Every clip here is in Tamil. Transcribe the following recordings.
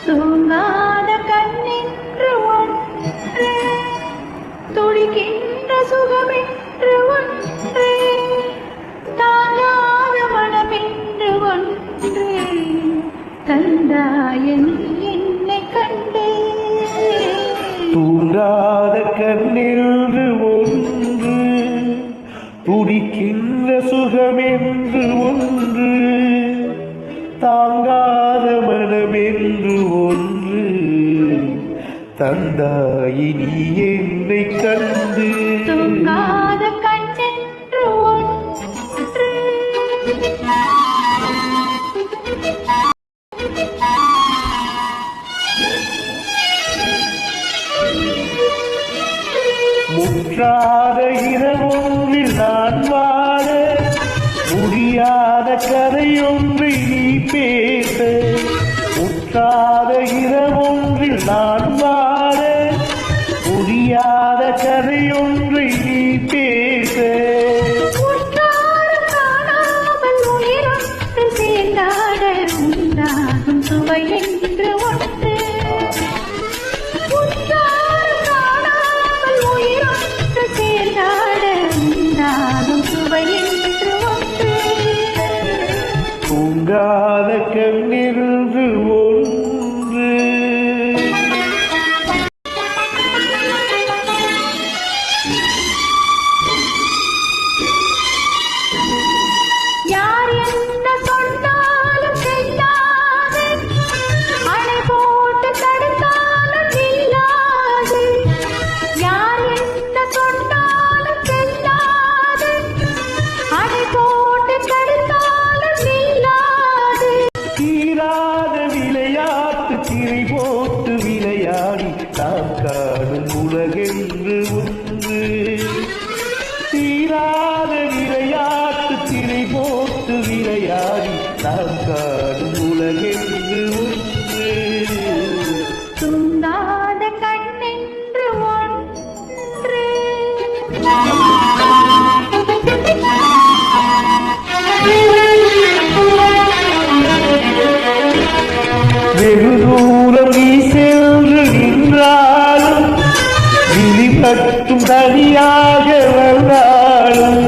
தூங்காத கண்ணென்று ஒன்று, துடிக்கின்ற சுகமென்று ஒன்று, தாங்காத மனமென்று ஒன்று, தந்தாய நீ என்னை கண்டு. தூங்காத கண்ணென்று ஒன்று, துடிக்கின்ற சுகமென்று ஒன்று, தாங்காத மனமென்று ஒன்று, தந்தாயி நீ என்னை கண்டு. தூங்காத கண்ணென்று ஒன்று, முற்றாத இரவொன்றில் நான் வாழ முடியாத கதையொன்றை நீ பேச. முற்றாத இரவொன்றில் நான் வாழ முடியாத கதையொன்றை நீ பேச. சேர்ந்தாட உண்டாகும் சுவை என்று ஒன்று, சேர்ந்தாட உண்டாகும் சுவை என்று ஒன்று, தூங்காத கண்ணிருந்து ஒன்று. யார் என்ன சொன்னாலும் செய்யாது, அணை போட்டு தடுத்தாலும் நில்லாது. யார் என்ன சொன்னாலும் செய்யாது, அணை போட்டு தடுத்தாலும் நில்லாது. தீராத விளையாட்டு திரை போட்டு விளையாடி நாம் காணும் உலகென்று ஒன்று. தீராத விளையாட்டு திரை போட்டு விளையாடி நாம் காணும் உலகென்று ஒன்று. தூங்காத கண்ணென்று ஒன்று, வெகு தூரம் நீ சென்று நின்றாலும் விழி மட்டும் தனியாக வந்தாலும்.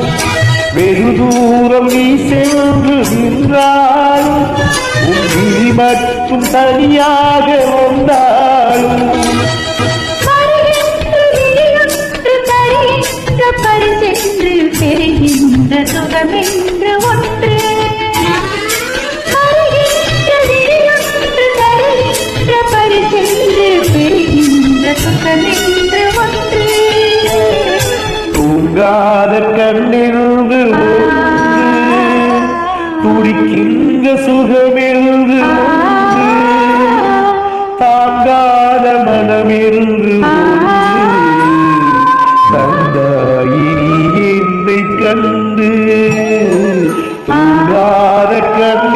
வெகு தூரம் நீ சென்று நின்றாலும் உன் விழி மட்டும் தனியாக வந்தாலும். பரிசென்று பெறுகின்ற சுகமென்று ஒன்று, பரிசென்று பெறுகின்ற சுகமென்று ஒன்று, தூங்காத கண்ணிருந்து ஒன்று, துடிக்கின்ற சுகமென்று ஒன்று, தாங்காத மனமென்று ஒன்று, தந்தாயி நீ என்னை கண்டு. தூங்காத கண்